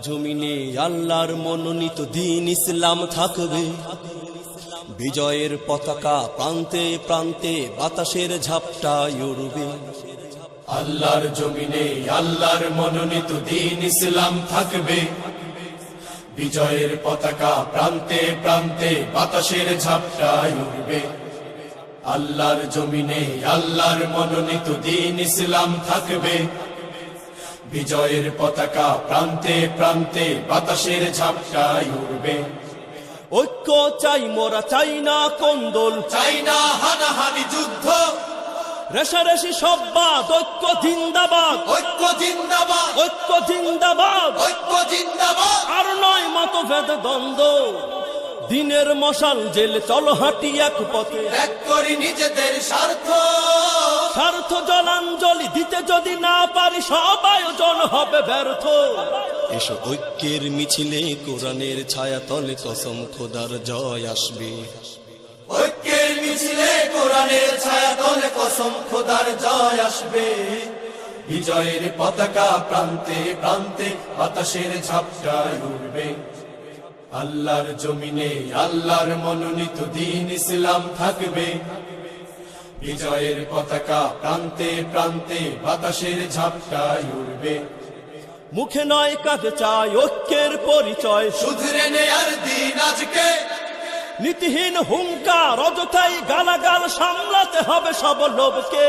জমিনে আল্লাহর মনোনীত দ্বীন ইসলাম থাকবে। বিজয়ের পতাকা প্রান্তে প্রান্তে বাতাসের ঝাপটায় উড়বে। আল্লাহর জমিনে আল্লাহর মনোনীত দ্বীন ইসলাম থাকবে। বিজয়ের পতাকা প্রান্তে প্রান্তে বাতাসের ঝাপটায় উড়বে। আল্লাহর জমিনে আল্লাহর মনোনীত দ্বীন ইসলাম থাকবে। বিজয়ের পতাকা প্রান্তে প্রান্তে বাতাসের ঝাপটায় উড়বে। ঐক্য চাই মোরা, চাই না কোন্দল, চাই না হানাহানি যুদ্ধ, রেশারেশি সব বাদ, ঐক্য জিন্দাবাদ, ঐক্য জিন্দাবাদ, ঐক্য জিন্দাবাদ, ঐক্য জিন্দাবাদ। আর নয় মতভেদ দ্বন্দ্ব, দিনের মশাল জেলে চলো হাঁটি এক পথে। ত্যাগ করি নিজেদের স্বার্থ, স্বার্থ জলাঞ্জলি দিতে যদি না পারি সব আয়োজন হবে ব্যর্থ। এসো ঐক্যের মিছিলে কোরআনের ছায়া তলে কসম খোদার জয় আসবে। ঐক্যের মিছিলে কোরআনের ছায়া তলে কসম খোদার জয় আসবে। বিজয়ের পতাকা প্রান্তে প্রান্তে বাতাসের ঝাপটায় উড়বে। আল্লাহর জমিনে আল্লাহর মনোনীত দ্বীন ইসলাম থাকবে। বিজয়ের পতাকা প্রান্তে প্রান্তে বাতাসের ঝাপটায় উড়বে। মুখে নয় কাঁধে চাই ঐক্যের পরিচয়, শুধরে নেয়ার দিন আজকে। নীতিহীন হুঙ্কার অযথাই গালাগাল সামলাতে হবে সব লোভকে।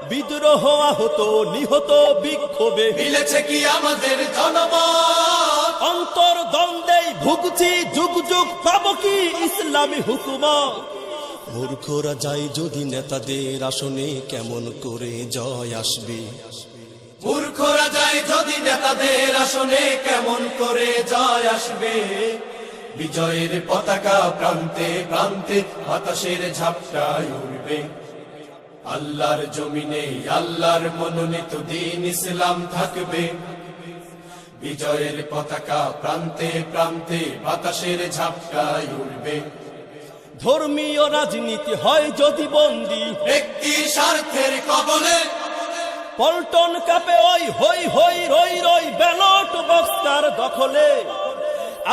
বিদ্রোহ আহত নিহত বিক্ষোভে মিলেছে কি আমাদের জনমত? অন্তর দ্বন্দ্বেই ভুগছি যুগ যুগ, পাবো কি ইসলামী হুকুমত? মূর্খরা যায় যদি নেতাদের আসনে, কেমন করে জয় আসবে? মূর্খরা যায় যদি নেতাদের আসনে, কেমন করে জয় আসবে? বিজয়ের পতাকা প্রান্তে প্রান্তে বাতাসের ঝাপটায় উড়বে। আল্লাহর জমিনে আল্লাহর মনোনীত দ্বীন ইসলাম থাকবে। বিজয়ের পতাকা প্রান্তে প্রান্তে বাতাসের ঝাপটায় উড়বে। ধর্মীয় রাজনীতি হয় যদি বন্দী, ব্যক্তি স্বার্থের কবলে পল্টন কাপে ওই হই হই রই রই, ব্যালট বক্সটার দখলে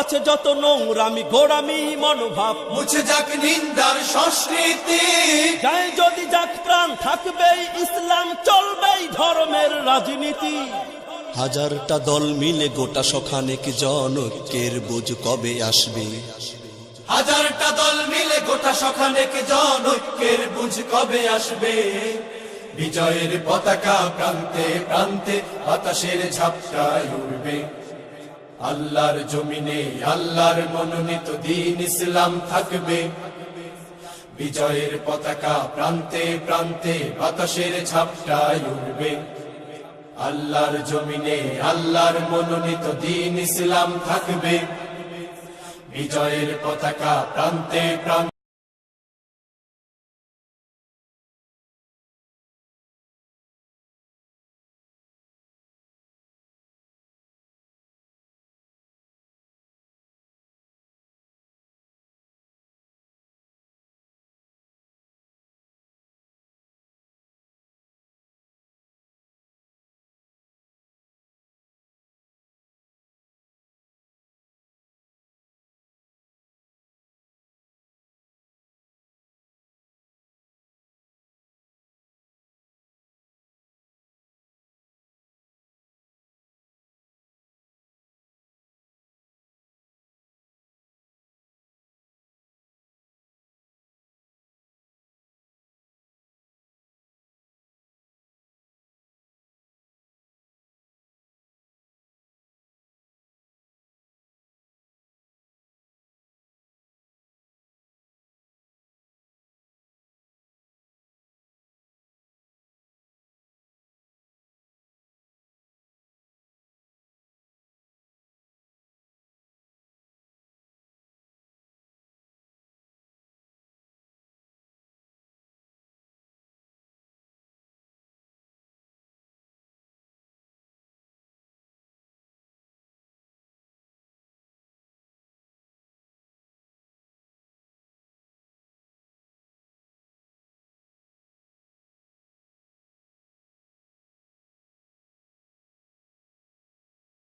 আছে যত নোংরামি গোড়ামি মনোভাব। মুছে যাক নিন্দার সংস্কৃতি, যায় যদি যাক প্রাণ থাকবেই ইসলাম, চলবেই ধর্মের রাজনীতি। হাজারটা দল মিলে গোটা সখানেক জনকের বুঝ কবে আসবে? হাজারটা দল মিলে গোটা সখানেক জনকের বুঝ কবে আসবে? বিজয়ের পতাকা প্রান্তে প্রান্তে বাতাসের ঝাপটায় উড়বে। আল্লাহর জমিনে আল্লাহর মনোনীত দ্বীন ইসলাম থাকবে। বিজয়ের পতাকা প্রান্তে প্রান্তে বাতাসের ঝাপটায় উড়বে। আল্লাহর জমিনে আল্লাহর মনোনীত দ্বীন ইসলাম থাকবে। বিজয়ের পতাকা প্রান্তে প্রান্তে